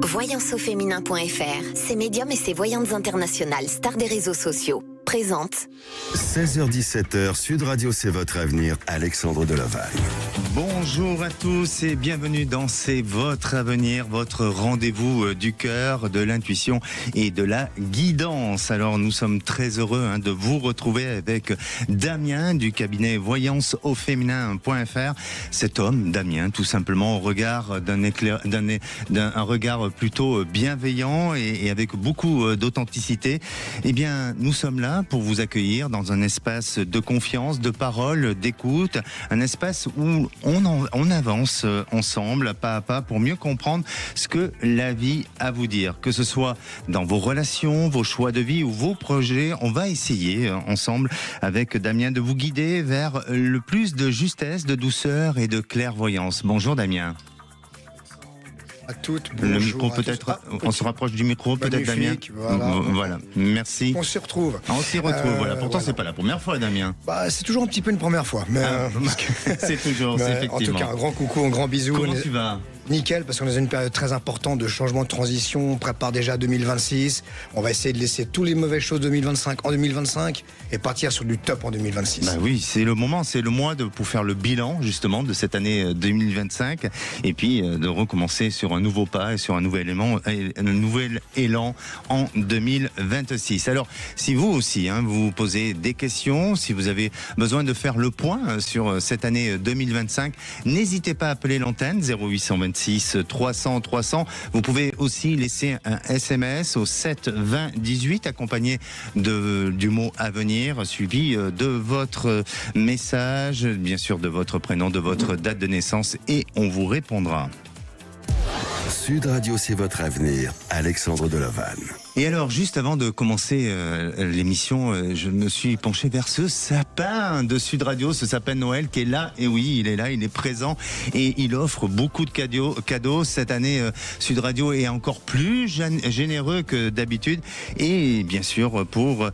Voyanceauféminin.fr, ses médiums et ses voyantes internationales, stars des réseaux sociaux, présente 16h-17h, Sud Radio, c'est votre avenir, Alexandre Delaval. Bonjour à tous et bienvenue dans C'est votre avenir, votre rendez-vous du cœur, de l'intuition et de la guidance. Alors nous sommes très heureux de vous retrouver avec Damien du cabinet voyanceauféminin.fr. Cet homme, Damien, tout simplement au regard un regard plutôt bienveillant et avec beaucoup d'authenticité. Eh bien, nous sommes là pour vous accueillir dans un espace de confiance, de parole, d'écoute, un espace où on avance ensemble, pas à pas, pour mieux comprendre ce que la vie a à vous dire. Que ce soit dans vos relations, vos choix de vie ou vos projets, on va essayer ensemble avec Damien de vous guider vers le plus de justesse, de douceur et de clairvoyance. Bonjour Damien. À toutes. Le micro peut-être, on se rapproche du micro peut-être Damien. Voilà, merci. On s'y retrouve. On s'y retrouve, voilà. Pourtant c'est pas la première fois Damien. C'est toujours un petit peu une première fois. Mais c'est toujours, c'est effectivement. En tout cas, un grand coucou, un grand bisou. Comment tu vas ? Nickel, parce qu'on est dans une période très importante de changement de transition. On prépare déjà 2026. On va essayer de laisser toutes les mauvaises choses 2025 en 2025 et partir sur du top en 2026. Bah oui, c'est le moment, c'est le mois pour faire le bilan justement de cette année 2025 et puis de recommencer sur un nouveau pas et sur un nouvel élan en 2026. Alors, si vous aussi, vous vous posez des questions, si vous avez besoin de faire le point sur cette année 2025, n'hésitez pas à appeler l'antenne 0826 300 300. Vous pouvez aussi laisser un SMS au 7 20 18 accompagné du mot avenir suivi de votre message, bien sûr de votre prénom, de votre date de naissance et on vous répondra. Sud Radio, c'est votre avenir, Alexandre Delaval. Et alors, juste avant de commencer l'émission, je me suis penché vers ce sapin de Sud Radio, ce sapin de Noël qui est là. Et oui, il est là, il est présent et il offre beaucoup de cadeaux. Cette année, Sud Radio est encore plus généreux que d'habitude. Et bien sûr, pour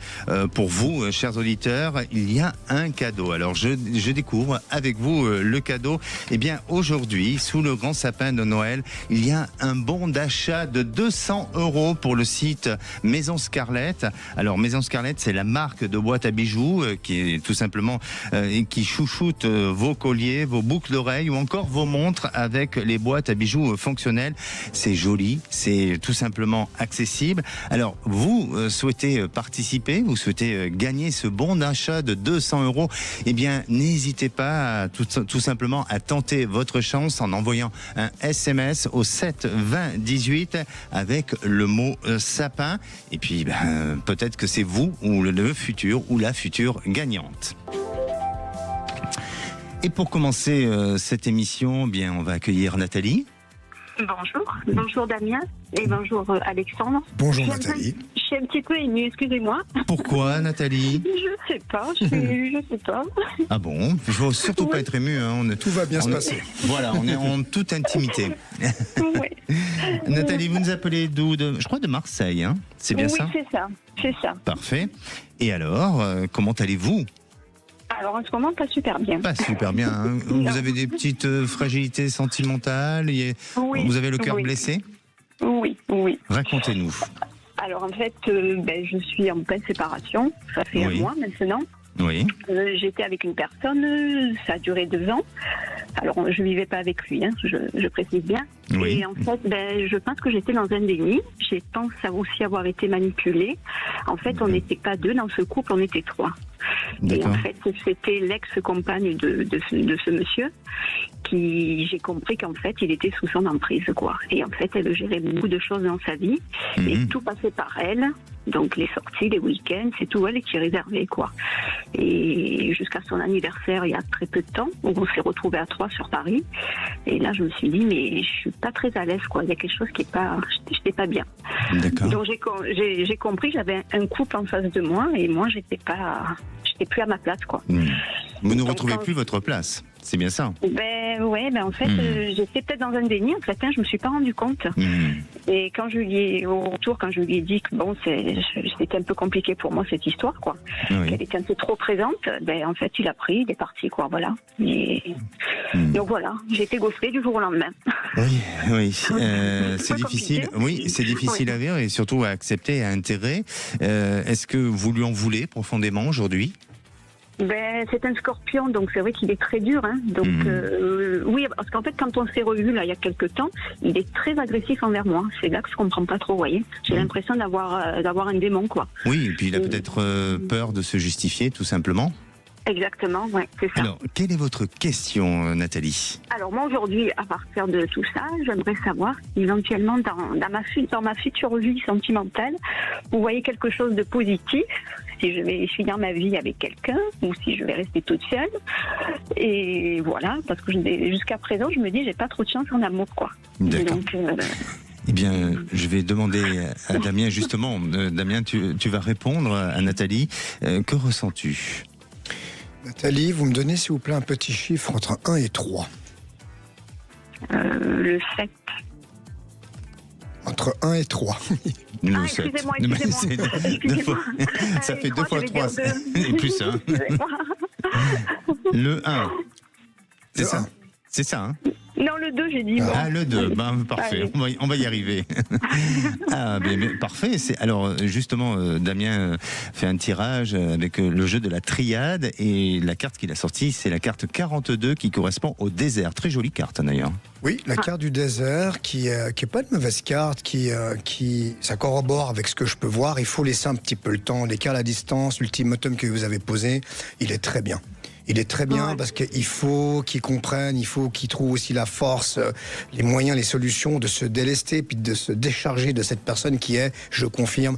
vous, chers auditeurs, il y a un cadeau. Alors, je découvre avec vous le cadeau. Eh bien, aujourd'hui, sous le grand sapin de Noël, il y a un bon d'achat de 200 € pour le site Maison Scarlett. Alors Maison Scarlett, c'est la marque de boîte à bijoux qui est tout simplement qui chouchoute vos colliers, vos boucles d'oreilles ou encore vos montres avec les boîtes à bijoux fonctionnelles. C'est joli, c'est tout simplement accessible. Alors vous souhaitez participer, vous souhaitez gagner ce bon d'achat de 200 €, eh bien n'hésitez pas tout simplement à tenter votre chance en envoyant un SMS au 7 20 18 avec le mot sapin. Et puis, peut-être que c'est vous ou le futur ou la future gagnante. Et pour commencer cette émission, bien, on va accueillir Nathalie. Bonjour Damien et bonjour Alexandre. Bonjour Nathalie. Je suis un petit peu émue, excusez-moi. Pourquoi Nathalie ? Je sais pas, je sais pas. Ah bon ? Il ne faut surtout pas être ému. Tout va bien se passer. Voilà, on est en toute intimité. Oui. Nathalie, vous nous appelez d'où ? Je crois de Marseille, c'est bien ça ? Oui, c'est ça. Parfait. Et alors, comment allez-vous ? Alors en ce moment, pas super bien. Pas super bien. Vous avez des petites fragilités sentimentales vous avez le cœur blessé ? Oui. Racontez-nous. Alors en fait, je suis en pleine séparation. Ça fait un mois maintenant. Oui. J'étais avec une personne, ça a duré 2 ans. Alors je vivais pas avec lui, je précise bien. Oui. Et en fait, je pense que j'étais dans un déni. Je pense aussi avoir été manipulée. En fait, on n'était pas 2 dans ce couple, on était 3. Et en fait, c'était l'ex-compagne de ce monsieur qui, j'ai compris qu'en fait, il était sous son emprise, quoi. Et en fait, elle gérait beaucoup de choses dans sa vie et tout passait par elle. Donc les sorties, les week-ends, c'est tout elle qui réservait, quoi. Et jusqu'à son anniversaire, il y a très peu de temps, où on s'est retrouvés à 3 sur Paris. Et là, je me suis dit, mais je suis pas très à l'aise, quoi. Il y a quelque chose qui est pas, j'étais pas bien. D'accord. Donc j'ai compris que j'avais un couple en face de moi et moi, j'étais plus à ma place, quoi. Vous ne retrouvez plus votre place, c'est bien ça ? En fait, j'étais peut-être dans un déni. En fait, je me suis pas rendu compte. Et quand je lui ai dit que bon, c'était un peu compliqué pour moi cette histoire, quoi, qu'elle était un peu trop présente, en fait, il est parti, quoi, voilà. Et Donc voilà, j'ai été ghostée du jour au lendemain. Oui, c'est difficile. Oui, c'est difficile à vivre et surtout à accepter et à intégrer. Est-ce que vous lui en voulez profondément aujourd'hui ? C'est un scorpion, donc c'est vrai qu'il est très dur. Hein. Donc oui, parce qu'en fait, quand on s'est revu là il y a quelques temps, il est très agressif envers moi. C'est là que je comprends pas trop, vous voyez. J'ai l'impression d'avoir un démon, quoi. Oui, et puis il a peut-être peur de se justifier, tout simplement. Exactement, ouais, c'est ça. Alors, quelle est votre question, Nathalie ? Alors moi aujourd'hui, à partir de tout ça, j'aimerais savoir si éventuellement dans ma future vie sentimentale, vous voyez quelque chose de positif, si je vais finir ma vie avec quelqu'un ou si je vais rester toute seule. Et voilà, parce que jusqu'à présent, je me dis j'ai pas trop de chance en amour, quoi. D'accord. Donc, Eh bien, je vais demander à Damien, justement. Damien, tu vas répondre à Nathalie. Que ressens-tu ? Nathalie, vous me donnez s'il vous plaît un petit chiffre entre 1 et 3. Le 7. Entre 1 et 3. Ah, excusez-moi. Ça fait 2 fois 3 et plus 1. Le 1. C'est ça. C'est ça, hein ? Non, le 2, j'ai dit. Ah, le 2, parfait, on va y arriver. Mais parfait. Alors, justement, Damien fait un tirage avec le jeu de la triade et la carte qu'il a sortie, c'est la carte 42 qui correspond au désert. Très jolie carte, d'ailleurs. Oui, la carte du désert qui est pas une mauvaise carte, qui ça corrobore avec ce que je peux voir. Il faut laisser un petit peu le temps. L'écart à la distance, l'ultimatum que vous avez posé, il est très bien. Il est très bien parce qu'il faut qu'il comprenne, il faut qu'il trouve aussi la force, les moyens, les solutions de se délester puis de se décharger de cette personne qui est, je confirme,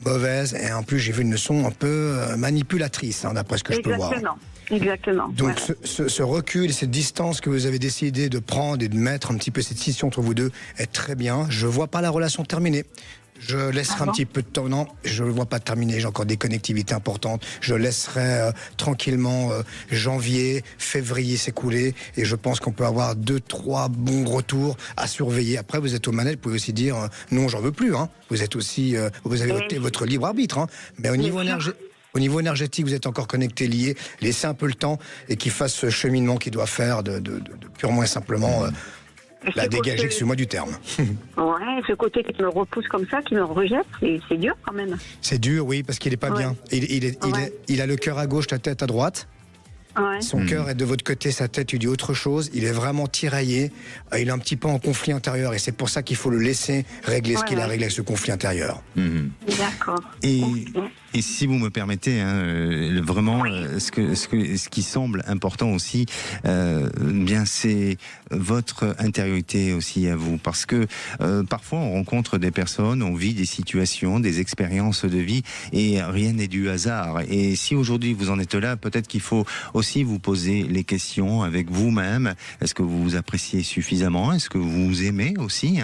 mauvaise. Et en plus, j'ai vu une leçon un peu manipulatrice, d'après ce que je peux voir. Exactement. Donc ce recul et cette distance que vous avez décidé de prendre et de mettre un petit peu cette scission entre vous deux est très bien. Je vois pas la relation terminée. Je laisserai un petit peu de temps. Non, je ne le vois pas terminer. J'ai encore des connectivités importantes. Je laisserai tranquillement janvier, février s'écouler. Et je pense qu'on peut avoir 2-3 bons retours à surveiller. Après, vous êtes aux manettes. Vous pouvez aussi dire non, j'en veux plus. Vous êtes aussi, vous avez votre libre arbitre. Mais au niveau énergétique, vous êtes encore connecté, lié. Laissez un peu le temps et qu'il fasse ce cheminement qu'il doit faire de purement et simplement. La dégager, excuse-moi du terme. Ouais, ce côté qui me repousse comme ça, qui me rejette, c'est dur quand même. C'est dur, oui, parce qu'il est pas bien. Il a le cœur à gauche, la tête à droite. Ouais. Son cœur est de votre côté, sa tête lui dit autre chose. Il est vraiment tiraillé. Il est un petit peu en conflit intérieur et c'est pour ça qu'il faut le laisser régler ce qu'il a réglé avec ce conflit intérieur. D'accord. Et si vous me permettez, vraiment, ce qui semble important aussi, bien c'est votre intériorité aussi à vous, parce que parfois on rencontre des personnes, on vit des situations, des expériences de vie, et rien n'est du hasard. Et si aujourd'hui vous en êtes là, peut-être qu'il faut aussi vous poser les questions avec vous-même. Est-ce que vous vous appréciez suffisamment ? Est-ce que vous vous aimez aussi ?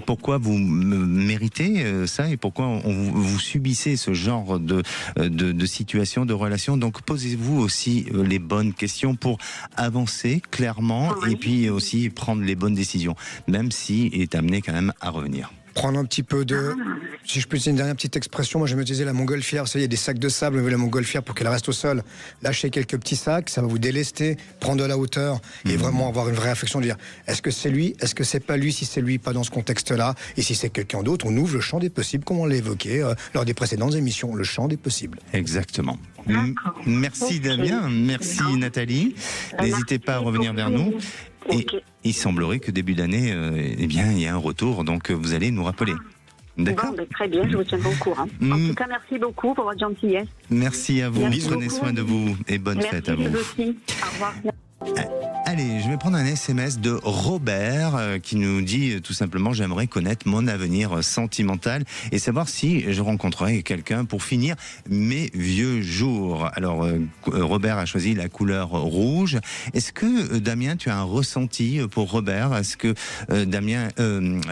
Pourquoi vous méritez ça et pourquoi vous subissez ce genre de situation, de relation. Donc posez-vous aussi les bonnes questions pour avancer clairement et puis aussi prendre les bonnes décisions, même s'il est amené quand même à revenir. Prendre un petit peu de... Si je peux utiliser une dernière petite expression, moi j'aime utiliser la montgolfière. Vous savez, il y a des sacs de sable, vous la montgolfière pour qu'elle reste au sol. Lâchez quelques petits sacs, ça va vous délester, prendre de la hauteur et vraiment avoir une vraie réflexion de dire est-ce que c'est lui, est-ce que c'est pas lui, si c'est lui, pas dans ce contexte-là. Et si c'est quelqu'un d'autre, on ouvre le champ des possibles, comme on l'a évoqué lors des précédentes émissions, le champ des possibles. Exactement. Merci Damien, merci Nathalie. N'hésitez pas à revenir vers nous. Et il semblerait que début d'année, il y a un retour, donc vous allez nous rappeler. D'accord. Très bien, je vous tiendrai au courant. En tout cas, merci beaucoup pour votre gentillesse. Merci à vous, prenez soin de vous et bonne fête à vous. Merci aussi, au revoir. Allez, je vais prendre un SMS de Robert qui nous dit tout simplement: j'aimerais connaître mon avenir sentimental et savoir si je rencontrerai quelqu'un pour finir mes vieux jours. Alors Robert a choisi la couleur rouge. Est-ce que Damien, tu as un ressenti pour Robert? Est-ce que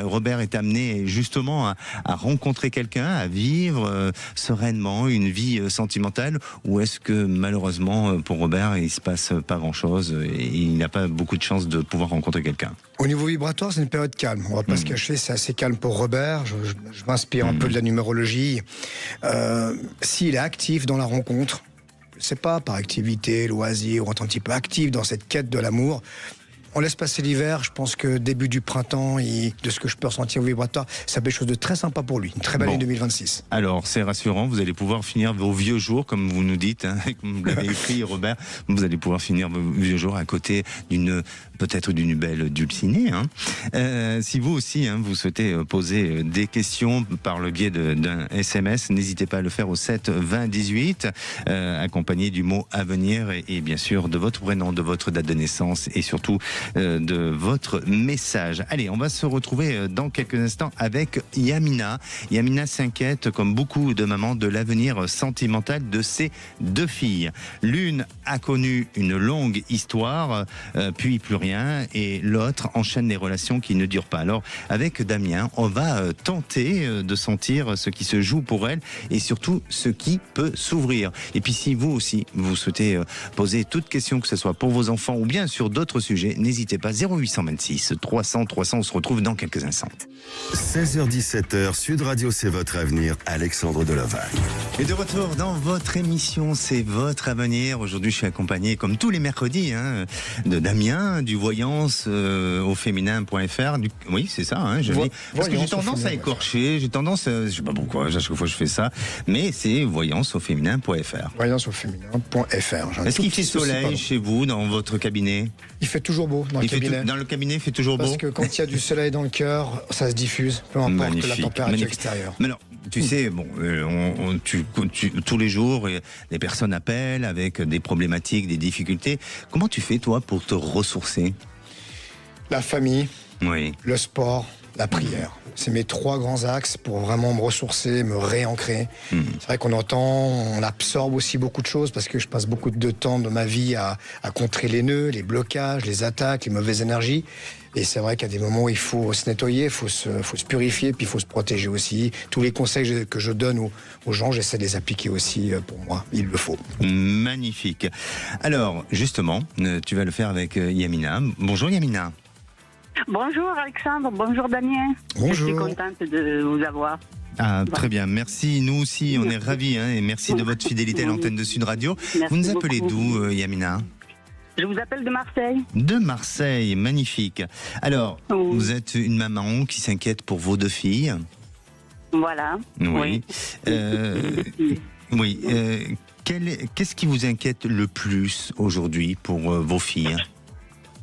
Robert est amené justement à rencontrer quelqu'un, à vivre sereinement une vie sentimentale, ou est-ce que malheureusement pour Robert il se passe pas grand-chose et il n'a pas beaucoup de chance de pouvoir rencontrer quelqu'un? Au niveau vibratoire, c'est une période calme. On va pas se cacher, c'est assez calme pour Robert. Je m'inspire un peu de la numérologie. S'il est actif dans la rencontre, je sais pas, par activité, loisir, ou être un petit peu actif dans cette quête de l'amour. On laisse passer l'hiver, je pense que début du printemps, de ce que je peux ressentir au vibratoire, ça peut être quelque chose de très sympa pour lui. Une très belle année 2026. Alors, c'est rassurant, vous allez pouvoir finir vos vieux jours, comme vous nous dites, hein, comme vous l'avez écrit, Robert, vous allez pouvoir finir vos vieux jours à côté peut-être d'une belle dulcinée. Hein. Si vous aussi, hein, vous souhaitez poser des questions par le biais d'un SMS, n'hésitez pas à le faire au 7 20 18, accompagné du mot à venir et bien sûr de votre prénom, de votre date de naissance et surtout de votre message. Allez, on va se retrouver dans quelques instants avec Yamina. Yamina s'inquiète, comme beaucoup de mamans, de l'avenir sentimental de ses deux filles. L'une a connu une longue histoire, puis plus rien, et l'autre enchaîne les relations qui ne durent pas. Alors, avec Damien, on va tenter de sentir ce qui se joue pour elle et surtout ce qui peut s'ouvrir. Et puis, si vous aussi, vous souhaitez poser toute question, que ce soit pour vos enfants ou bien sur d'autres sujets, n'hésitez pas, 0826 300 300, on se retrouve dans quelques instants. 16h-17h, Sud Radio, c'est votre avenir, Alexandre Delovac. Et de retour dans votre émission, c'est votre avenir. Aujourd'hui, je suis accompagné, comme tous les mercredis, hein, de Damien, du voyance au féminin.fr. Oui, c'est ça, hein, je dis. Parce que j'ai tendance à écorcher, j'ai tendance, je sais pas pourquoi, à chaque fois je fais ça, mais c'est voyance au féminin.fr. Voyance au féminin.fr. Est-ce qu'il fait soleil chez vous, dans votre cabinet? Il fait toujours beau dans le cabinet. Dans le cabinet, il fait toujours beau. Parce que quand il y a du soleil dans le cœur, ça se diffuse, peu importe la température extérieure. Mais alors, tu sais, bon, tous les jours, les personnes appellent avec des problématiques, des difficultés. Comment tu fais, toi, pour te ressourcer? La famille, le sport, la prière. C'est mes trois grands axes pour vraiment me ressourcer, me réancrer. C'est vrai qu'on on absorbe aussi beaucoup de choses parce que je passe beaucoup de temps de ma vie à contrer les nœuds, les blocages, les attaques, les mauvaises énergies. Et c'est vrai qu'il y a des moments où il faut se nettoyer, il faut se purifier, puis il faut se protéger aussi. Tous les conseils que je donne aux gens, j'essaie de les appliquer aussi pour moi. Il le faut. Magnifique. Alors, justement, tu vas le faire avec Yamina. Bonjour Yamina. Bonjour Alexandre, bonjour Damien. Bonjour. Je suis contente de vous avoir. Ah, très bien, merci. Nous aussi, on est ravis hein, et merci de votre fidélité à l'antenne de Sud Radio. Merci. Vous nous appelez d'où, Yamina? Je vous appelle de Marseille. De Marseille, magnifique. Alors, vous êtes une maman qui s'inquiète pour vos deux filles. Voilà. Oui. Oui. Qu'est-ce qui vous inquiète le plus aujourd'hui pour vos filles?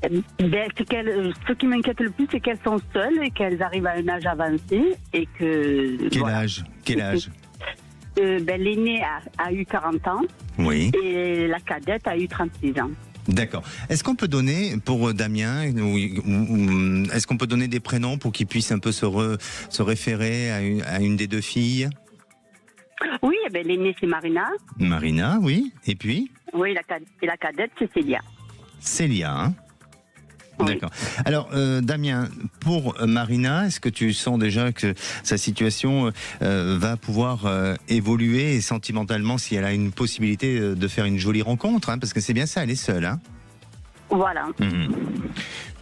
Ce qui m'inquiète le plus, c'est qu'elles sont seules et qu'elles arrivent à un âge avancé et que... Quel âge L'aînée a eu 40 ans. Oui. Et la cadette a eu 36 ans. D'accord. Est-ce qu'on peut donner, pour Damien, est-ce qu'on peut donner des prénoms pour qu'il puisse un peu se référer à une des deux filles? Oui, l'aînée c'est Marina. Marina, oui. Et puis? Oui, la cadette c'est Célia. Célia, hein? D'accord. Alors, Damien, pour Marina, est-ce que tu sens déjà que sa situation va pouvoir évoluer et sentimentalement, si elle a une possibilité de faire une jolie rencontre, hein, parce que c'est bien ça, elle est seule. Hein. Voilà.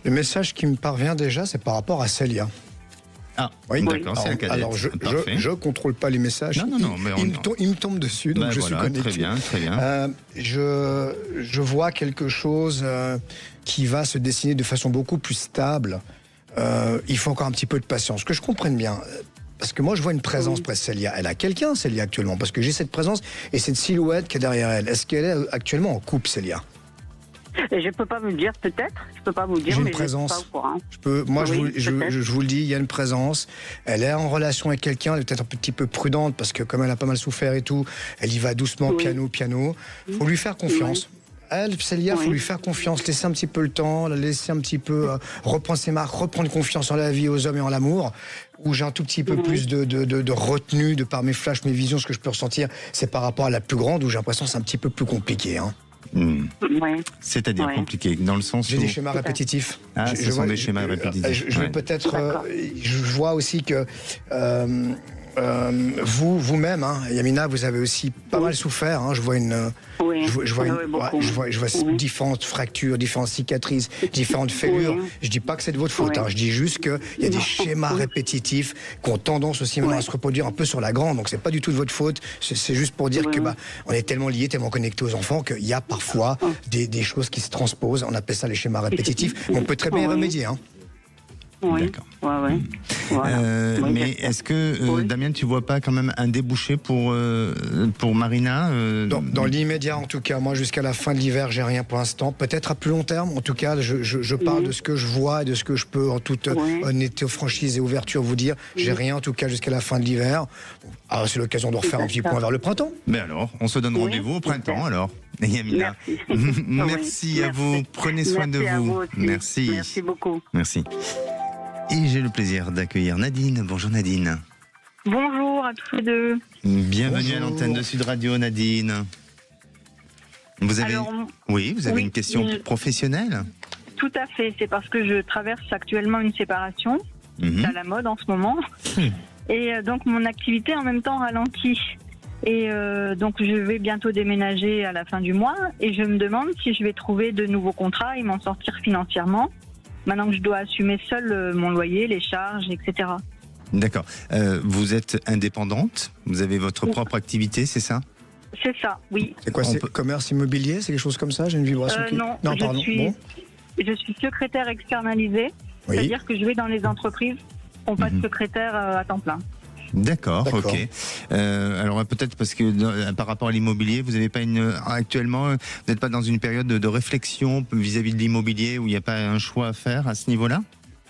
Le message qui me parvient déjà, c'est par rapport à Célia. Ah, oui, d'accord, c'est un cadet. Alors, je contrôle pas les messages. Non, mais il me tombe dessus, donc je suis connecté. Très bien. Je vois quelque chose qui va se dessiner de façon beaucoup plus stable. Il faut encore un petit peu de patience. Que je comprenne bien. Parce que moi, je vois une présence près de Célia. Elle a quelqu'un, Célia, actuellement. Parce que j'ai cette présence et cette silhouette qui est derrière elle. Est-ce qu'elle est actuellement en couple, Célia? Je peux pas vous le dire, peut-être. Je peux pas vous dire, mais présence. je suis pas au courant. Je vous le dis, il y a une présence. Elle est en relation avec quelqu'un. Elle est peut-être un petit peu prudente parce que comme elle a pas mal souffert et tout, elle y va doucement, piano. Faut lui faire confiance. Elle, Célia, faut lui faire confiance, laisser un petit peu le temps, la laisser un petit peu reprendre ses marques, reprendre confiance en la vie, aux hommes et en l'amour. Où j'ai un tout petit peu plus de retenue de par mes flashs, mes visions, ce que je peux ressentir, c'est par rapport à la plus grande où j'ai l'impression que c'est un petit peu plus compliqué. Hein. C'est-à-dire compliqué, dans le sens où... J'ai des schémas répétitifs. Ah, ce sont des schémas répétitifs. Je vois aussi que Vous-même, hein, Yamina, vous avez aussi pas mal souffert. Hein. Je vois différentes fractures, différentes cicatrices, différentes fêlures. Je dis pas que c'est de votre faute. Hein. Je dis juste qu'il y a des schémas répétitifs qui ont tendance aussi maintenant à se reproduire un peu sur la grande. Donc c'est pas du tout de votre faute. C'est juste pour dire que on est tellement liés, tellement connectés aux enfants qu'il y a parfois des choses qui se transposent. On appelle ça les schémas répétitifs. On peut très bien y remédier. Hein. Oui. D'accord. Mais est-ce que, Damien, tu vois pas quand même un débouché pour Marina Dans l'immédiat, en tout cas, moi, jusqu'à la fin de l'hiver, j'ai rien pour l'instant. Peut-être à plus long terme. En tout cas, je parle de ce que je vois et de ce que je peux, en toute honnêteté, franchise et ouverture, vous dire. J'ai rien, en tout cas, jusqu'à la fin de l'hiver. Alors, c'est l'occasion de refaire un petit point vers le printemps. Mais alors, on se donne rendez-vous au printemps, alors. Yamina. Merci à vous. Prenez soin de vous. Merci. Merci beaucoup. Merci. Et j'ai le plaisir d'accueillir Nadine. Bonjour Nadine. Bonjour à tous les deux. Bienvenue à l'antenne de Sud Radio, Nadine. Vous avez, vous avez une question professionnelle ? Tout à fait. C'est parce que je traverse actuellement une séparation. C'est à la mode en ce moment. Et donc mon activité en même temps ralentit. Et donc je vais bientôt déménager à la fin du mois. Et je me demande si je vais trouver de nouveaux contrats et m'en sortir financièrement. Maintenant que je dois assumer seule mon loyer, les charges, etc. D'accord. Vous êtes indépendante ? Vous avez votre propre activité, c'est ça ? C'est ça, oui. C'est quoi, commerce immobilier ? C'est quelque chose comme ça ? J'ai une vibration Non, je suis secrétaire externalisée. Oui. C'est-à-dire que je vais dans les entreprises, on passe secrétaire à temps plein. D'accord, ok. Alors peut-être parce que par rapport à l'immobilier, vous n'avez pas actuellement, vous n'êtes pas dans une période de réflexion vis-à-vis de l'immobilier où il n'y a pas un choix à faire à ce niveau-là,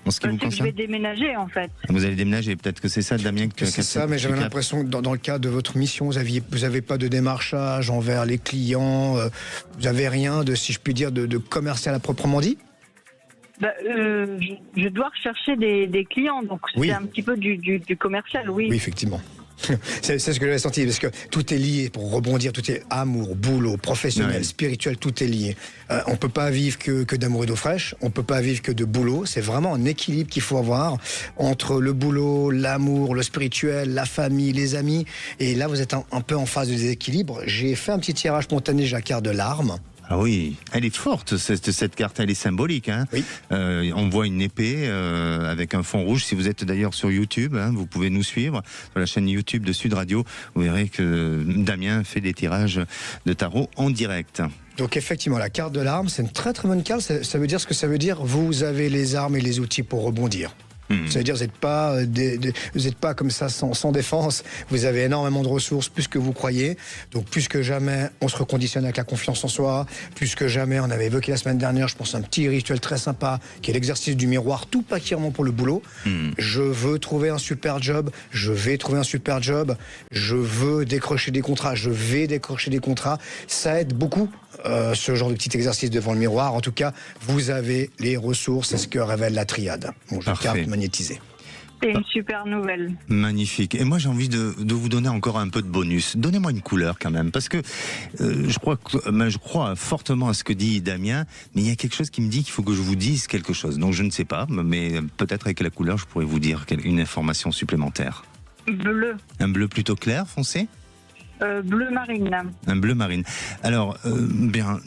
en ce qui vous concerne ? Je vais déménager en fait. Vous allez déménager, peut-être que c'est ça, Damien, que tu as capté. C'est ça, mais j'avais l'impression que dans le cadre de votre mission, vous n'avez pas de démarchage envers les clients, vous n'avez rien de, si je puis dire, de commercial à proprement dit ? Je dois rechercher des clients, donc c'est un petit peu du commercial, oui. Oui, effectivement. C'est ce que j'avais senti, parce que tout est lié, pour rebondir, tout est amour, boulot, professionnel, spirituel, tout est lié. On ne peut pas vivre que d'amour et d'eau fraîche, on ne peut pas vivre que de boulot, c'est vraiment un équilibre qu'il faut avoir entre le boulot, l'amour, le spirituel, la famille, les amis, et là vous êtes un peu en phase de déséquilibre. J'ai fait un petit tirage spontané, j'ai la carte de l'arme. Ah oui, elle est forte cette carte, elle est symbolique. Hein. Oui. On voit une épée avec un fond rouge. Si vous êtes d'ailleurs sur YouTube, hein, vous pouvez nous suivre sur la chaîne YouTube de Sud Radio. Vous verrez que Damien fait des tirages de tarot en direct. Donc effectivement, la carte de l'arme, c'est une très très bonne carte. Ça veut dire ce que ça veut dire. Vous avez les armes et les outils pour rebondir. Ça veut dire vous n'êtes pas comme ça sans défense. Vous avez énormément de ressources, plus que vous croyez. Donc plus que jamais, on se reconditionne avec la confiance en soi. Plus que jamais, on avait évoqué la semaine dernière, je pense, un petit rituel très sympa qui est l'exercice du miroir, tout particulièrement pour le boulot. Je veux trouver un super job, je vais trouver un super job, je veux décrocher des contrats, je vais décrocher des contrats. Ça aide beaucoup. Ce genre de petit exercice devant le miroir. En tout cas, vous avez les ressources, c'est ce que révèle la triade. Bon, je carte magnétisée. C'est une super nouvelle. Magnifique. Et moi, j'ai envie de vous donner encore un peu de bonus. Donnez-moi une couleur quand même, parce que je crois fortement à ce que dit Damien, mais il y a quelque chose qui me dit qu'il faut que je vous dise quelque chose. Donc je ne sais pas, mais peut-être avec la couleur, je pourrais vous dire une information supplémentaire. Bleu. Un bleu plutôt clair, foncé ? Bleu marine. Un bleu marine. Alors,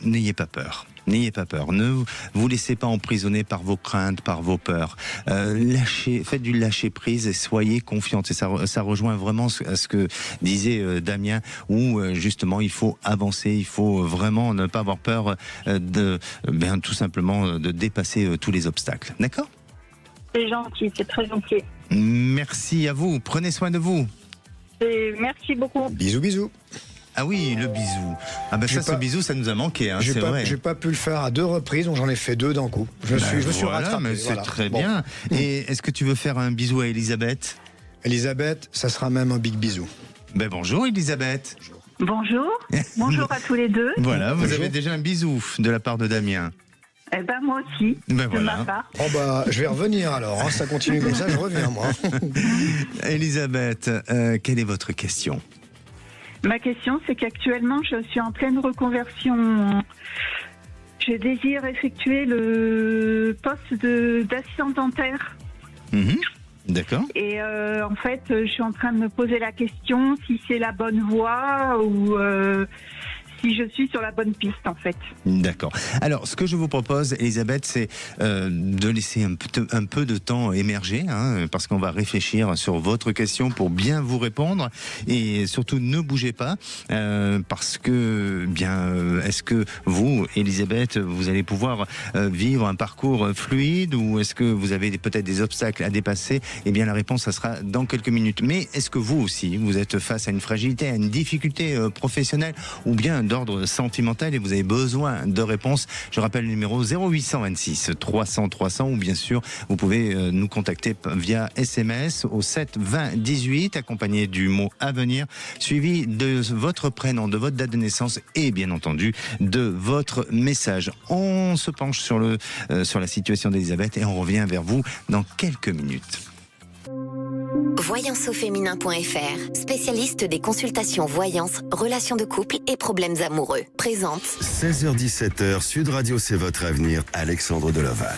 n'ayez pas peur. N'ayez pas peur. Ne vous laissez pas emprisonner par vos craintes, par vos peurs. Faites du lâcher prise et soyez confiante. Et ça rejoint vraiment à ce que disait Damien, où justement il faut avancer, il faut vraiment ne pas avoir peur tout simplement de dépasser tous les obstacles. D'accord ? C'est gentil, c'est très gentil. Merci à vous. Prenez soin de vous. Merci beaucoup. Bisous, bisous. Ah oui, le bisou. Ah ben ce bisou, ça nous a manqué, hein, c'est vrai. J'ai pas pu le faire à 2 reprises, donc j'en ai fait 2 d'un coup. Je me suis rattrapé. Mais c'est très bien. Et est-ce que tu veux faire un bisou à Elisabeth ? Elisabeth, ça sera même un big bisou. Bonjour Elisabeth. Bonjour. Bonjour à tous les deux. Voilà, vous avez déjà un bisou de la part de Damien. Moi aussi, de ma part. Je vais revenir alors, hein, ça continue comme ça, je reviens moi. Elisabeth, quelle est votre question ? Ma question, c'est qu'actuellement, je suis en pleine reconversion. Je désire effectuer le poste d'assistante dentaire. D'accord. Et en fait, je suis en train de me poser la question si c'est la bonne voie ou si je suis sur la bonne piste, en fait. D'accord. Alors, ce que je vous propose, Elisabeth, c'est de laisser un peu de temps émerger, parce qu'on va réfléchir sur votre question pour bien vous répondre. Et surtout, ne bougez pas, parce que, est-ce que vous, Elisabeth, vous allez pouvoir vivre un parcours fluide, ou est-ce que vous avez peut-être des obstacles à dépasser? Eh bien, la réponse, ça sera dans quelques minutes. Mais est-ce que vous aussi, vous êtes face à une fragilité, à une difficulté professionnelle, ou bien d'ordre sentimental et vous avez besoin de réponses? Je rappelle le numéro 0826 300 300, ou bien sûr vous pouvez nous contacter via SMS au 7 20 18 accompagné du mot avenir suivi de votre prénom, de votre date de naissance et bien entendu de votre message. On se penche sur la situation d'Elisabeth et on revient vers vous dans quelques minutes. Voyanceauféminin.fr, spécialiste des consultations voyance, relations de couple et problèmes amoureux. Présente 16h-17h, Sud Radio, c'est votre avenir, Alexandre Delaval.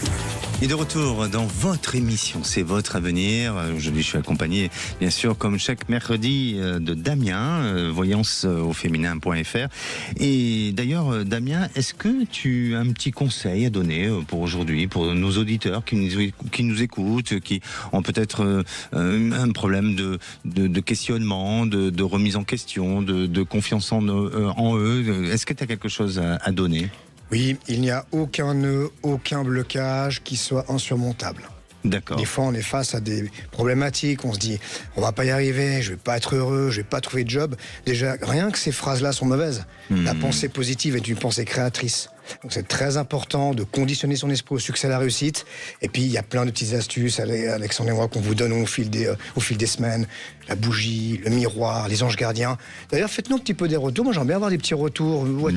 Et de retour dans votre émission, c'est votre avenir. Aujourd'hui, je suis accompagné, bien sûr, comme chaque mercredi, de Damien, voyanceauféminin.fr. Et d'ailleurs, Damien, est-ce que tu as un petit conseil à donner pour aujourd'hui, pour nos auditeurs qui nous écoutent, qui ont peut-être un problème de questionnement, de remise en question, de confiance en eux? Est-ce que tu as quelque chose à donner? Oui, il n'y a aucun nœud, aucun blocage qui soit insurmontable. D'accord. Des fois, on est face à des problématiques, on se dit, on va pas y arriver, je vais pas être heureux, je vais pas trouver de job. Déjà, rien que ces phrases-là sont mauvaises. La pensée positive est une pensée créatrice. Donc c'est très important de conditionner son esprit au succès, à la réussite. Et puis il y a plein de petites astuces, Alexandre et moi, qu'on vous donne au fil des semaines. La bougie, le miroir, les anges gardiens. D'ailleurs, faites-nous un petit peu des retours. Moi, j'aimerais bien avoir des petits retours, ou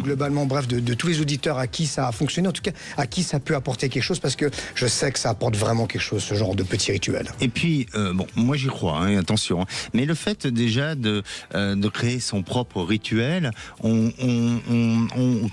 globalement, bref, de tous les auditeurs à qui ça a fonctionné, en tout cas à qui ça peut apporter quelque chose, parce que je sais que ça apporte vraiment quelque chose, ce genre de petits rituels. Et puis, moi j'y crois, attention. Mais le fait déjà de créer son propre rituel, on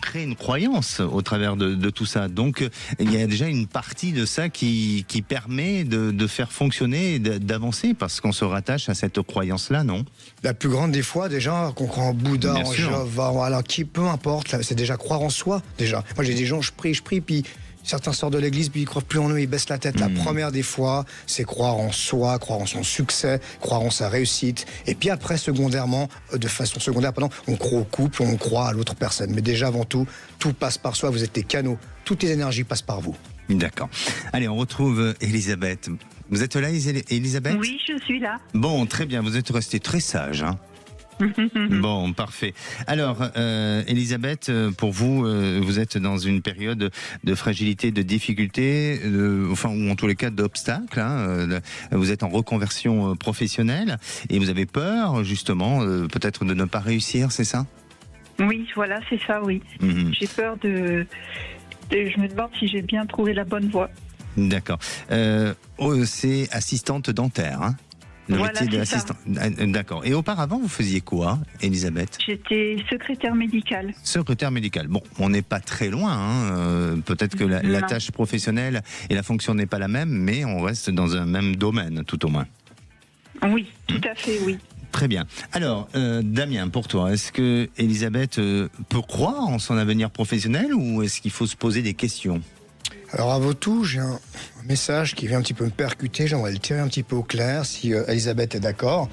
crée une croyance au travers de tout ça. Donc, il y a déjà une partie de ça qui permet de faire fonctionner, d'avancer, parce qu'on se rattache à cette croyance-là, non? La plus grande des fois, déjà, qu'on croit en Bouddha, bien en sûr. Jéhovah, alors peu importe, c'est déjà croire en soi, déjà. Moi, j'ai des gens, je prie, puis certains sortent de l'église, puis ils croient plus en eux, ils baissent la tête. La première des fois, c'est croire en soi, croire en son succès, croire en sa réussite. Et puis après, de façon secondaire, on croit au couple, on croit à l'autre personne. Mais déjà, avant tout passe par soi, vous êtes des canaux. Toutes les énergies passent par vous. D'accord. Allez, on retrouve Elisabeth. Vous êtes là, Elisabeth? Oui, je suis là. Bon, très bien, vous êtes restée très sage, Bon, parfait. Alors, Elisabeth, pour vous, vous êtes dans une période de fragilité, de difficulté, ou en tous les cas d'obstacles. Vous êtes en reconversion professionnelle et vous avez peur, justement, peut-être de ne pas réussir, c'est ça? Oui, voilà, c'est ça, oui. J'ai peur je me demande si j'ai bien trouvé la bonne voie. D'accord. C'est assistante dentaire, Le voilà, métier d'assistant. D'accord. Et auparavant, vous faisiez quoi, Elisabeth? J'étais secrétaire médicale. Secrétaire médicale. Bon, on n'est pas très loin. Peut-être que la tâche professionnelle et la fonction n'est pas la même, mais on reste dans un même domaine, tout au moins. Oui, tout à fait, oui. Très bien. Alors, Damien, pour toi, est-ce que Elisabeth peut croire en son avenir professionnel ou est-ce qu'il faut se poser des questions? Alors avant tout, j'ai un message qui vient un petit peu me percuter, j'aimerais le tirer un petit peu au clair, si Elisabeth est d'accord.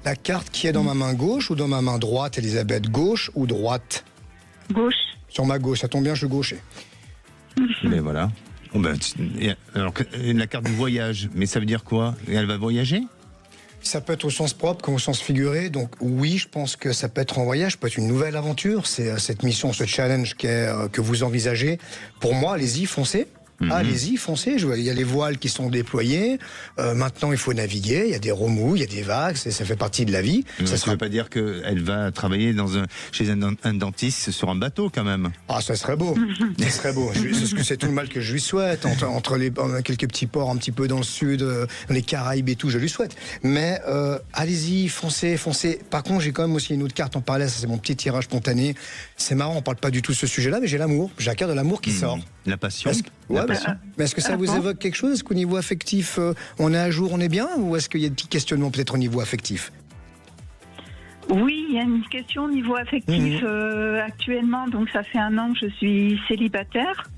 La carte qui est dans ma main gauche ou dans ma main droite, Elisabeth, gauche ou droite? Gauche. Sur ma gauche, ça tombe bien, je suis gaucher. Mais voilà. Alors, la carte du voyage, mais ça veut dire quoi? Elle va voyager? Ça peut être au sens propre comme au sens figuré. Donc oui, je pense que ça peut être en voyage, ça peut être une nouvelle aventure. C'est cette mission, ce challenge que vous envisagez. Pour moi, allez-y, foncez. Allez-y, foncez. Il y a les voiles qui sont déployées. Maintenant, il faut naviguer. Il y a des remous, il y a des vagues. Ça fait partie de la vie. Ça ne veut pas dire qu'elle va travailler chez un dentiste sur un bateau, quand même. Ah, ça serait beau. Ça serait beau. C'est tout le mal que je lui souhaite. Entre quelques petits ports un petit peu dans le sud, dans les Caraïbes et tout, je lui souhaite. Mais allez-y, foncez. Par contre, j'ai quand même aussi une autre carte en parallèle. Ça, c'est mon petit tirage spontané. C'est marrant, on parle pas du tout de ce sujet-là, mais j'ai l'amour. J'ai la carte de l'amour qui sort. La passion. Mais est-ce que ça vous évoque quelque chose? Est-ce qu'au niveau affectif, on est à jour, on est bien? Ou est-ce qu'il y a des petits questionnements peut-être au niveau affectif? Oui, il y a une question au niveau affectif actuellement. Donc ça fait 1 an que je suis célibataire.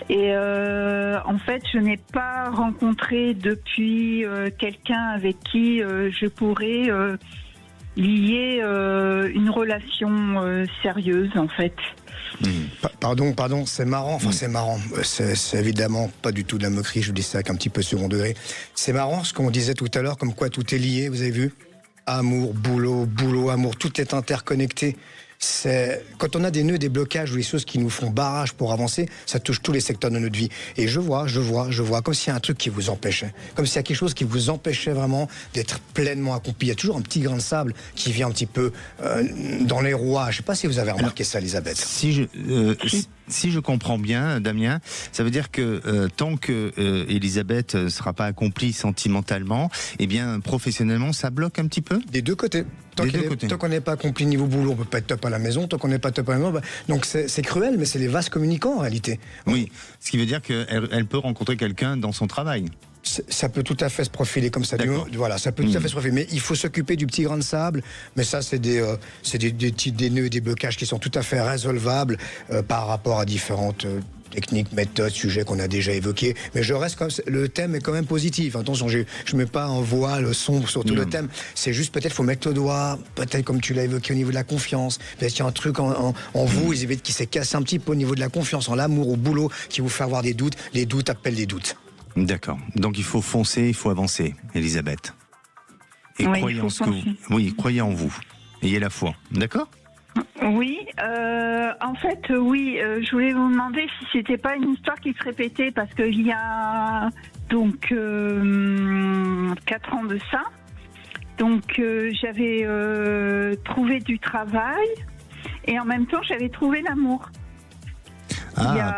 Et en fait, je n'ai pas rencontré depuis quelqu'un avec qui je pourrais lier une relation sérieuse, en fait. Pardon, c'est marrant. Enfin, c'est marrant. C'est évidemment pas du tout de la moquerie. Je vous dis ça avec un petit peu second degré. C'est marrant ce qu'on disait tout à l'heure, comme quoi tout est lié. Vous avez vu? Amour, boulot, amour, tout est interconnecté. Quand on a des nœuds, des blocages ou des choses qui nous font barrage pour avancer, ça touche tous les secteurs de notre vie. Et je vois, comme s'il y a un truc qui vous empêchait. Comme s'il y a quelque chose qui vous empêchait vraiment d'être pleinement accompli. Il y a toujours un petit grain de sable qui vient un petit peu dans les rouages. Je ne sais pas si vous avez remarqué ça, Elisabeth. Si je comprends bien, Damien, ça veut dire que tant que Elisabeth ne sera pas accomplie sentimentalement, eh bien, professionnellement, ça bloque un petit peu? Des deux côtés. Tant qu'on n'est pas accompli niveau boulot, on peut pas être top à la maison. Tant qu'on n'est pas top à la maison, donc c'est cruel, mais c'est les vases communicants en réalité. Oui, ce qui veut dire qu'elle peut rencontrer quelqu'un dans son travail. Ça peut tout à fait se profiler comme ça. Voilà, ça peut tout à fait se profiler. Mais il faut s'occuper du petit grain de sable. Mais ça, c'est des nœuds, des blocages qui sont tout à fait résolvables par rapport à différentes techniques, méthodes, sujets qu'on a déjà évoqués. Mais je reste comme le thème est quand même positif. Attention, je mets pas un voile sombre sur tout le thème. C'est juste peut-être faut mettre le doigt, peut-être comme tu l'as évoqué au niveau de la confiance. Peut-être qu'il y a un truc en vous, Elisabeth, qui s'est cassé un petit peu au niveau de la confiance, en l'amour, au boulot, qui vous fait avoir des doutes. Les doutes appellent des doutes. D'accord. Donc il faut foncer, il faut avancer, Elisabeth. Et croyez en croyez en vous. Ayez la foi. D'accord? Oui, en fait, je voulais vous demander si c'était pas une histoire qui se répétait, parce qu'il y a donc 4 ans de ça, donc j'avais trouvé du travail et en même temps j'avais trouvé l'amour. Il y a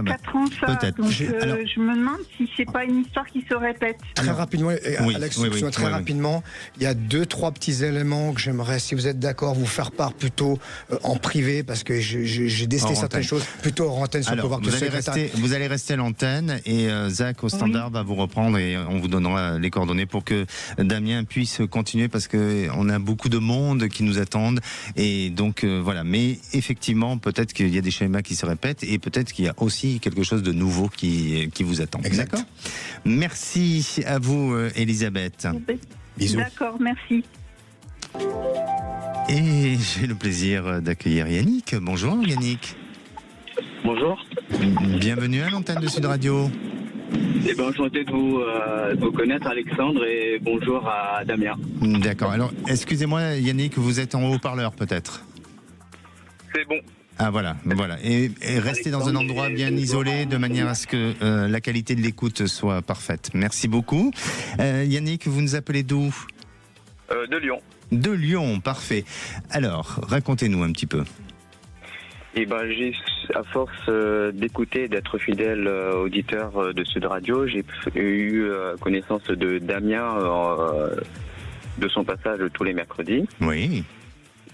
4 ans ça, donc je me demande si c'est pas une histoire qui se répète. Très rapidement, Alex, rapidement, il y a 2-3 petits éléments que j'aimerais, si vous êtes d'accord, vous faire part plutôt en privé, parce que j'ai décelé certaines choses, plutôt en antenne. Alors, vous allez rester à l'antenne et Zach au standard va vous reprendre et on vous donnera les coordonnées pour que Damien puisse continuer, parce qu'on a beaucoup de monde qui nous attendent et donc voilà. Mais effectivement, peut-être qu'il y a des schémas qui se répètent et peut-être qu'il y a aussi quelque chose de nouveau qui vous attend. Exact. D'accord. Merci à vous, Elisabeth. Bisous. D'accord, merci. Et j'ai le plaisir d'accueillir Yannick. Bonjour Yannick. Bonjour. Bienvenue à l'antenne de Sud Radio. Enchanté de vous connaître, Alexandre, et bonjour à Damien. D'accord. Alors, excusez-moi Yannick, vous êtes en haut-parleur peut-être? C'est bon. Ah voilà. Et restez dans un endroit bien isolé de manière à ce que la qualité de l'écoute soit parfaite. Merci beaucoup. Yannick, vous nous appelez d'où? De Lyon. De Lyon, parfait. Alors, racontez-nous un petit peu. À force d'écouter, d'être fidèle auditeur de Sud Radio, j'ai eu connaissance de Damien de son passage tous les mercredis. Oui.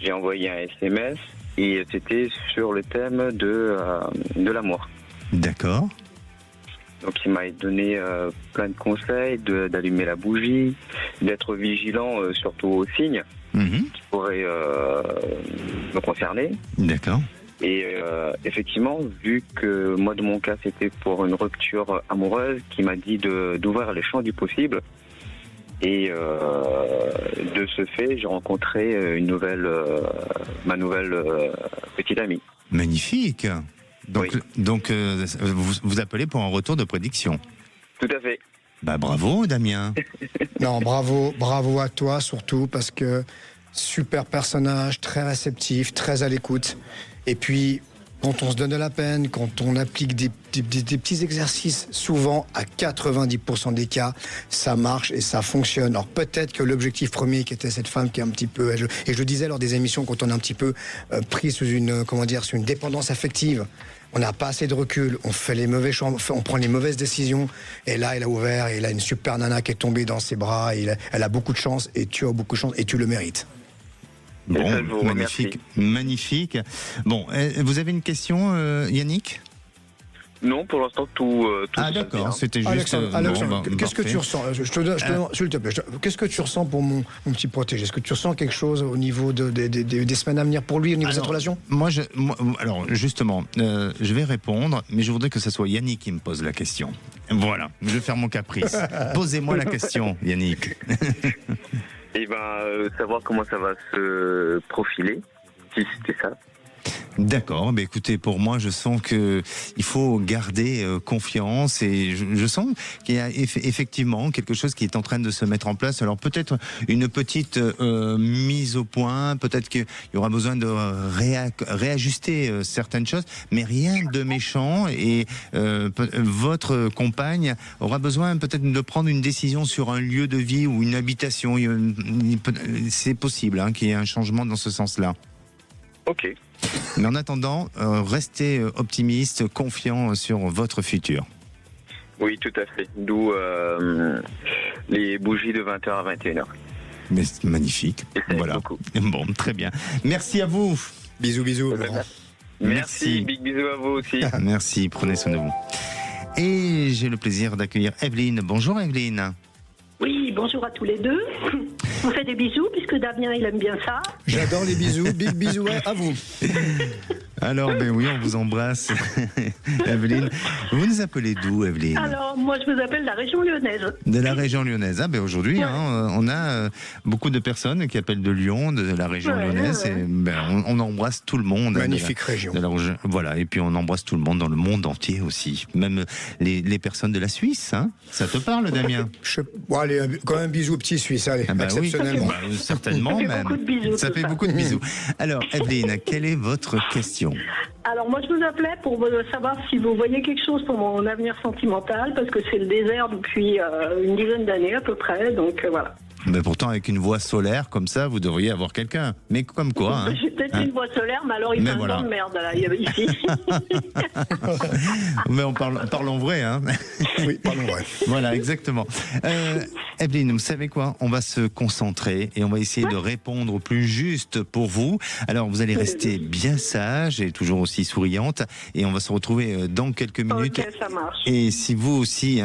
J'ai envoyé un SMS. Et c'était sur le thème de l'amour. D'accord. Donc il m'a donné plein de conseils, d'allumer la bougie, d'être vigilant surtout aux signes qui pourraient me concerner. D'accord. Et effectivement, vu que moi de mon cas c'était pour une rupture amoureuse, qui m'a dit d'ouvrir les champs du possible. Et de ce fait, j'ai rencontré ma nouvelle petite amie. Magnifique. Donc, oui. donc vous appelez pour un retour de prédiction. Tout à fait. Bravo, Damien. Non, bravo à toi surtout, parce que super personnage, très réceptif, très à l'écoute. Et puis, quand on se donne de la peine, quand on applique des petits exercices, souvent à 90% des cas, ça marche et ça fonctionne. Alors peut-être que l'objectif premier, qui était cette femme qui est un petit peu, et je le disais lors des émissions, quand on est un petit peu pris sous une dépendance affective, on n'a pas assez de recul, on fait les mauvais choix, on prend les mauvaises décisions. Et là, elle a ouvert, et il a une super nana qui est tombée dans ses bras. Et elle a beaucoup de chance, et tu as beaucoup de chance, et tu le mérites. Bon, magnifique. Bon, vous avez une question, Yannick? Non, pour l'instant, tout Ah d'accord, c'était juste... Alexandre, qu'est-ce que tu ressens? Je te donne, s'il te plaît, qu'est-ce que tu ressens pour mon petit protégé? Est-ce que tu ressens quelque chose au niveau des semaines à venir pour lui, au niveau de cette relation? Alors, justement, je vais répondre, mais je voudrais que ce soit Yannick qui me pose la question. Voilà, je vais faire mon caprice. Posez-moi la question, Yannick. Et savoir comment ça va se profiler, si c'était ça. D'accord, mais écoutez, pour moi, je sens que il faut garder confiance et je sens qu'il y a effectivement quelque chose qui est en train de se mettre en place. Alors peut-être une petite mise au point, peut-être qu'il y aura besoin de réajuster certaines choses, mais rien de méchant et votre compagne aura besoin peut-être de prendre une décision sur un lieu de vie ou une habitation. C'est possible qu'il y ait un changement dans ce sens-là. Ok. Mais en attendant, restez optimiste, confiant sur votre futur. Oui, tout à fait. D'où les bougies de 20h à 21h. Mais c'est magnifique. Voilà. Beaucoup. Bon, très bien. Merci à vous. Bisous, bisous. Merci. Big bisous à vous aussi. Merci, prenez soin de vous. Et j'ai le plaisir d'accueillir Evelyne. Bonjour Evelyne. Oui, bonjour à tous les deux. On fait des bisous puisque Damien il aime bien ça. J'adore les bisous, big bisous à vous. Alors, ben oui, on vous embrasse, Evelyne. Vous nous appelez d'où, Evelyne? Alors, moi, je vous appelle de la région lyonnaise. De la région lyonnaise. Ah, ben aujourd'hui, on a beaucoup de personnes qui appellent de Lyon, de la région lyonnaise. Et, on embrasse tout le monde. Magnifique région. Voilà, et puis on embrasse tout le monde dans le monde entier aussi. Même les personnes de la Suisse. Hein. Ça te parle, Damien? Allez, quand même, bisous petit Suisse, allez, exceptionnellement. Oui. Certainement, même. Ça fait beaucoup de bisous. Alors, Evelyne, quelle est votre question? Alors moi je vous appelais pour savoir si vous voyez quelque chose pour mon avenir sentimental parce que c'est le désert depuis une dizaine d'années à peu près, donc voilà. Mais pourtant avec une voix solaire comme ça, vous devriez avoir quelqu'un. Mais comme quoi J'ai peut-être une voix solaire, mais alors il fait un temps de merde là, ici. Mais parlons vrai, hein. Oui, parlons vrai. Voilà, exactement. Evelyne, vous savez quoi? On va se concentrer et on va essayer de répondre au plus juste pour vous. Alors vous allez rester bien sage et toujours aussi souriante et on va se retrouver dans quelques minutes. Ok, ça marche. Et si vous aussi,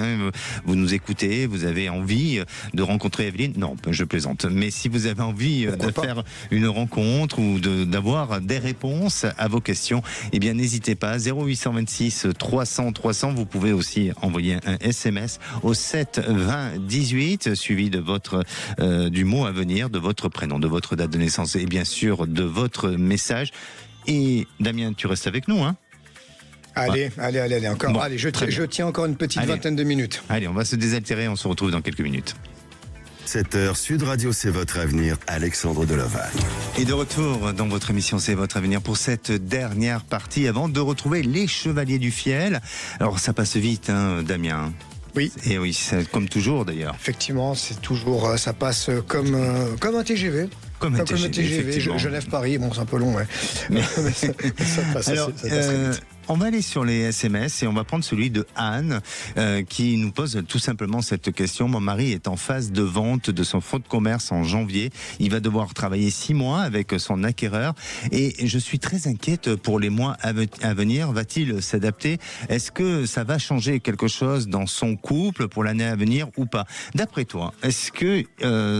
vous nous écoutez, vous avez envie de rencontrer Evelyne, non, je plaisante, mais si vous avez envie faire une rencontre ou d'avoir des réponses à vos questions, eh bien n'hésitez pas, 0826 300 300, vous pouvez aussi envoyer un SMS au 7 20 18 suivi de du mot à venir, de votre prénom, de votre date de naissance et bien sûr de votre message. Et Damien, tu restes avec nous, hein? Allez, encore. Bon, allez, je tiens encore une petite vingtaine de minutes. Allez, on va se désaltérer, on se retrouve dans quelques minutes. 7h, Sud Radio, c'est votre avenir. Alexandre Delovac. Et de retour dans votre émission C'est votre avenir pour cette dernière partie avant de retrouver les Chevaliers du Fiel. Alors ça passe vite, hein, Damien. Oui. Et oui, c'est comme toujours d'ailleurs. Effectivement, c'est toujours, ça passe comme un TGV. Comme un TGV. Genève-Paris, bon, c'est un peu long, ouais. Mais ça passe. Alors, ça passe vite. On va aller sur les SMS et on va prendre celui de Anne qui nous pose tout simplement cette question. Mon mari est en phase de vente de son fonds de commerce en janvier. Il va devoir travailler 6 mois avec son acquéreur et je suis très inquiète pour les mois à venir. Va-t-il s'adapter? Est-ce que ça va changer quelque chose dans son couple pour l'année à venir ou pas? D'après toi, est-ce que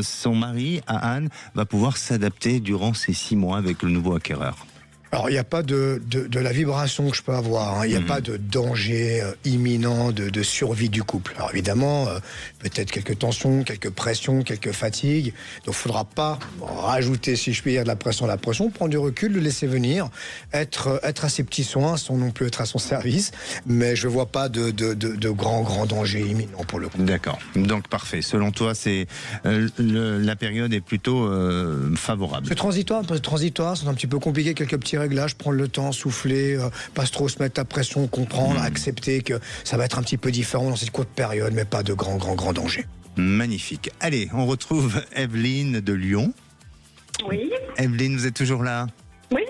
son mari, à Anne, va pouvoir s'adapter durant ces 6 mois avec le nouveau acquéreur? Alors, il n'y a pas de la vibration que je peux avoir. Hein. Il n'y a pas de danger imminent de survie du couple. Alors, évidemment, peut-être quelques tensions, quelques pressions, quelques fatigues. Donc, il ne faudra pas rajouter, si je puis dire, de la pression à la pression, prendre du recul, le laisser venir, être à ses petits soins, sans non plus être à son service. Mais je ne vois pas de grands dangers imminents pour le couple. D'accord. Donc, parfait. Selon toi, la période est plutôt favorable. C'est transitoire, c'est un petit peu compliqué, quelques petits réglages, prendre le temps, souffler, pas trop se mettre à pression, comprendre, accepter que ça va être un petit peu différent dans cette courte période, mais pas de grands dangers. Magnifique. Allez, on retrouve Evelyne de Lyon. Oui. Evelyne, vous êtes toujours là? Oui.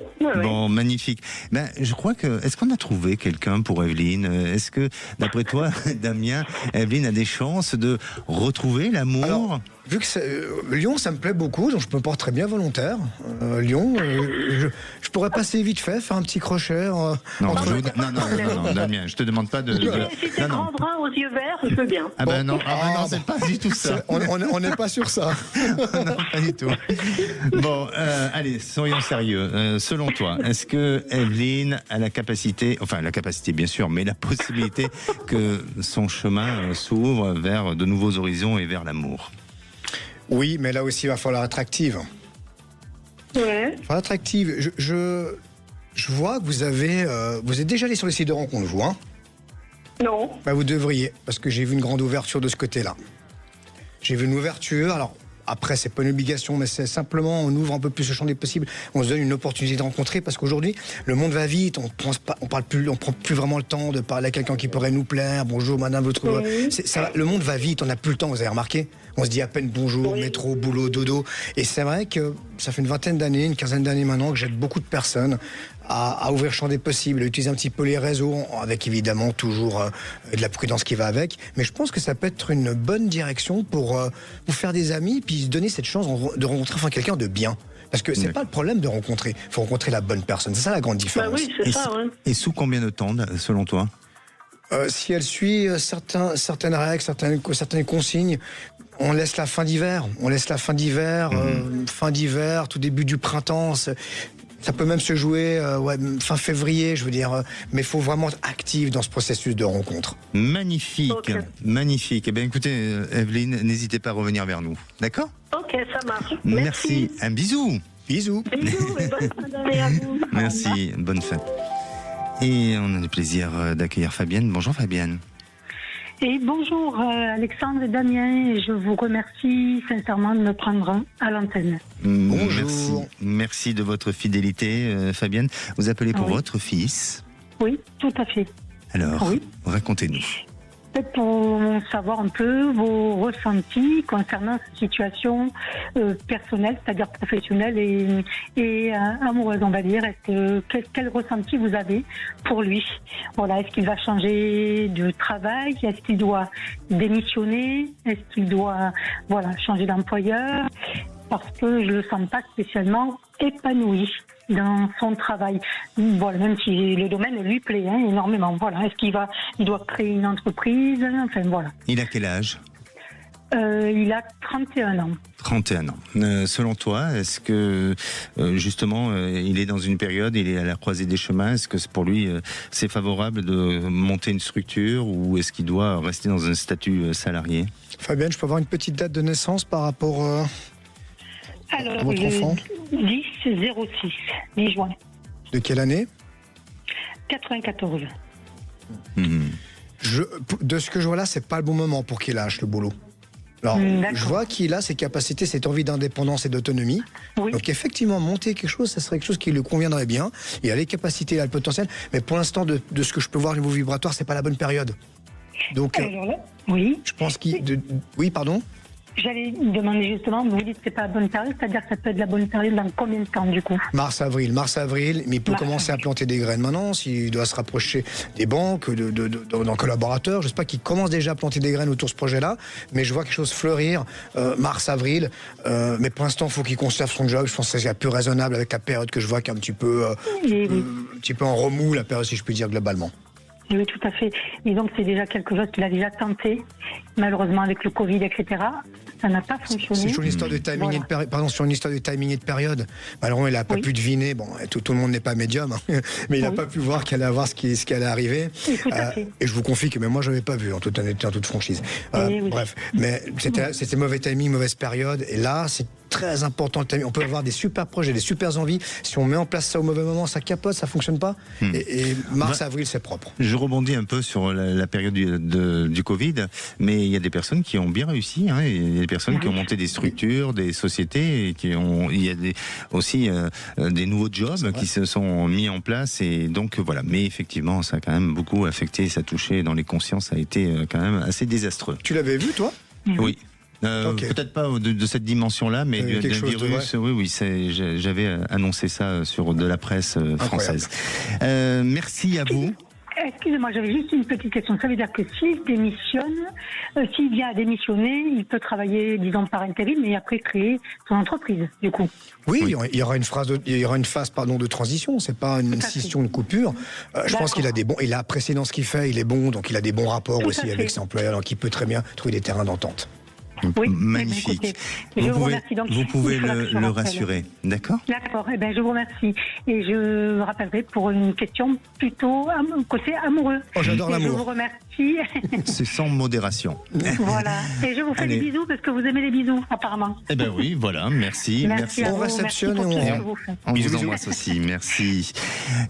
Bon, magnifique. Je crois est-ce qu'on a trouvé quelqu'un pour Evelyne? Est-ce que, d'après toi, Damien, Evelyne a des chances de retrouver l'amour? Vu que Lyon, ça me plaît beaucoup, donc je me porte très bien volontaire. Lyon, je pourrais passer vite fait, faire un petit crochet. Non, Damien, je te demande pas de. Si t'es grand brun aux yeux verts, je veux bien. Ah ben non, c'est pas du tout ça. On n'est pas sur ça. Non, pas du tout. Bon, allez, soyons sérieux. Selon toi, est-ce que Evelyne a la capacité bien sûr, mais la possibilité que son chemin s'ouvre vers de nouveaux horizons et vers l'amour? Oui, mais là aussi, il va falloir attractive. Ouais. Attractive. Je vois que vous êtes déjà allé sur les sites de rencontres, vous, hein? Non. Bah, vous devriez, parce que j'ai vu une grande ouverture de ce côté-là. J'ai vu une ouverture, alors après, c'est pas une obligation, mais c'est simplement, on ouvre un peu plus le champ des possibles, on se donne une opportunité de rencontrer, parce qu'aujourd'hui, le monde va vite, on prend plus vraiment le temps de parler à quelqu'un qui pourrait nous plaire. Bonjour, madame, votre... le monde va vite, on n'a plus le temps, vous avez remarqué? On se dit à peine bonjour, métro, boulot, dodo. Et c'est vrai que ça fait une quinzaine d'années maintenant que j'aide beaucoup de personnes à ouvrir le champ des possibles, à utiliser un petit peu les réseaux, avec évidemment toujours de la prudence qui va avec. Mais je pense que ça peut être une bonne direction pour vous faire des amis, puis se donner cette chance de rencontrer quelqu'un de bien. Parce que c'est pas le problème de rencontrer, il faut rencontrer la bonne personne. C'est ça la grande différence. Bah oui, c'est ça. Et sous combien de temps, selon toi? Si elle suit certaines règles, certaines consignes, on laisse la fin d'hiver. Fin d'hiver, tout début du printemps. Ça peut même se jouer fin février, je veux dire. Mais il faut vraiment être actif dans ce processus de rencontre. Magnifique, Okay. Magnifique. Eh bien, écoutez, Evelyne, n'hésitez pas à revenir vers nous. D'accord? Ok, ça marche. Merci. Un bisou. Bisous. Bisous et bonne fin d'année à vous. Merci, bonne fête. Et on a le plaisir d'accueillir Fabienne. Bonjour Fabienne. Et bonjour Alexandre et Damien, je vous remercie sincèrement de me prendre à l'antenne. Bonjour. Merci de votre fidélité Fabienne. Vous appelez pour votre fils? Oui, tout à fait. Alors, racontez-nous. Peut-être pour savoir un peu vos ressentis concernant cette situation personnelle, c'est-à-dire professionnelle et amoureuse, on va dire. Quel ressenti vous avez pour lui? Voilà, est-ce qu'il va changer de travail? Est-ce qu'il doit démissionner? Est-ce qu'il doit changer d'employeur? Parce que je le sens pas spécialement épanoui dans son travail. Voilà, même si le domaine lui plaît énormément. Voilà, est-ce qu'il doit créer une entreprise? Enfin voilà. Il a quel âge? Il a 31 ans. 31 ans. Selon toi, est-ce que justement il est dans une période, il est à la croisée des chemins? Est-ce que pour lui c'est favorable de monter une structure ou est-ce qu'il doit rester dans un statut salarié? Fabienne, je peux avoir une petite date de naissance par rapport Alors, à votre enfant? 10-06, 10 juin. De quelle année? 94. De ce que je vois là, c'est pas le bon moment pour qu'il lâche le boulot. Alors, je vois qu'il a ses capacités, cette envie d'indépendance et d'autonomie. Oui. Donc effectivement, monter quelque chose, ça serait quelque chose qui lui conviendrait bien. Il a les capacités, il a le potentiel. Mais pour l'instant, de ce que je peux voir au niveau vibratoire, c'est pas la bonne période. Donc, alors là, oui. Je pense qu'il... Oui, pardon? J'allais demander justement, vous dites que c'est pas la bonne période, c'est-à-dire que ça peut être la bonne période dans combien de temps du coup? Mars-avril, mais il peut commencer à planter des graines maintenant, s'il doit se rapprocher des banques, d'un collaborateur, je sais pas, qui commence déjà à planter des graines autour de ce projet-là, mais je vois quelque chose fleurir, mars-avril, mais pour l'instant il faut qu'il conserve son job, je pense que c'est plus raisonnable avec la période que je vois qui est un petit peu en remous, la période si je puis dire globalement. Oui, tout à fait. Et donc, c'est déjà quelque chose qu'il a déjà tenté. Malheureusement, avec le Covid, etc., ça n'a pas fonctionné. C'est sur une histoire de timing sur une histoire de timing et de période. Malheureusement, il n'a pas pu deviner. Bon, tout le monde n'est pas médium, hein, mais il n'a pas pu voir qu'il allait avoir ce qui allait arriver. Oui, tout à fait. Et je vous confie que même moi, je n'avais pas vu, en toute honnêteté, en toute franchise. Bref, mais c'était mauvais timing, mauvaise période. Et là, c'est très important le timing. On peut avoir des super projets, des super envies. Si on met en place ça au mauvais moment, ça capote, ça fonctionne pas. Et mars-avril, c'est propre. Je rebondis un peu sur la période du Covid, mais il y a des personnes qui ont bien réussi. Il y a des personnes qui ont monté des structures, des sociétés, et il y a aussi des nouveaux jobs qui se sont mis en place. Et donc voilà. Mais effectivement, ça a quand même beaucoup affecté, ça a touché dans les consciences, ça a été quand même assez désastreux. Tu l'avais vu, toi? Oui. Peut-être pas de cette dimension-là, mais d'un virus. Oui, j'avais annoncé ça sur de la presse française. Merci à vous. Excusez-moi, j'avais juste une petite question. Ça veut dire que s'il démissionne, s'il vient à démissionner, il peut travailler, disons, par intérim, mais après créer son entreprise, du coup. Oui, il y aura une phase de transition. C'est pas une scission, une coupure. Je pense qu'il a il a apprécié dans ce qu'il fait. Il est bon, donc il a des bons rapports aussi avec ses employeurs, donc il peut très bien trouver des terrains d'entente. Oui, magnifique. Vous pouvez le rassurer, d'accord ? D'accord, je vous remercie. Et je rappellerai pour une question plutôt côté amoureux. Oh, j'adore l'amour. Je vous remercie. C'est sans modération. Voilà. Et je vous fais des bisous parce que vous aimez les bisous, apparemment. Eh ben oui, voilà, merci. On réceptionne et on vous embrasse aussi, merci.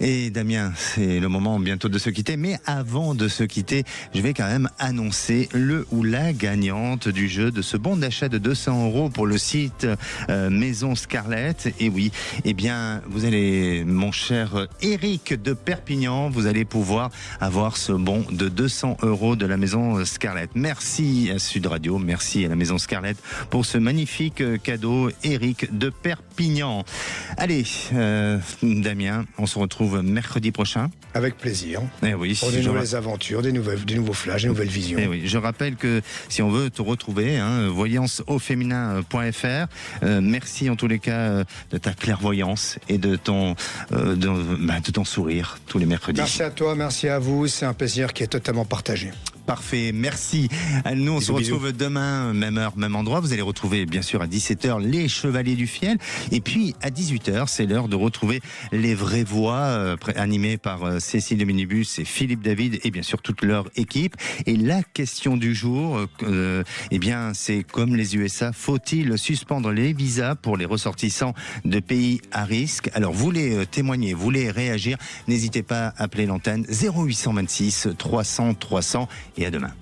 Et Damien, c'est le moment bientôt de se quitter, mais avant de se quitter, je vais quand même annoncer le ou la gagnante du jeu de ce bon d'achat de 200 € pour le site Maison Scarlett. Et oui, eh bien, vous allez, mon cher Eric de Perpignan, vous allez pouvoir avoir ce bon de 200 € de la Maison Scarlett. Merci à Sud Radio, merci à la Maison Scarlett pour ce magnifique cadeau, Eric de Perpignan. Allez, Damien, on se retrouve mercredi prochain. Avec plaisir. Eh oui, pour des nouvelles aventures, des nouveaux flashs, des nouvelles visions. Eh oui, je rappelle que si on veut te retrouver, voyanceauféminin.fr. Merci en tous les cas de ta clairvoyance et de ton sourire tous les mercredis. Merci à toi, merci à vous. C'est un plaisir qui est totalement partagé. Parfait, merci. Nous, on se retrouve demain, même heure, même endroit. Vous allez retrouver, bien sûr, à 17h, les Chevaliers du Fiel. Et puis, à 18h, c'est l'heure de retrouver les vraies voix, animées par Cécile de Minibus et Philippe David, et bien sûr, toute leur équipe. Et la question du jour, eh bien, c'est comme les USA, faut-il suspendre les visas pour les ressortissants de pays à risque? Alors, vous voulez témoigner, vous voulez réagir, n'hésitez pas à appeler l'antenne 0826 300 300. Et à demain.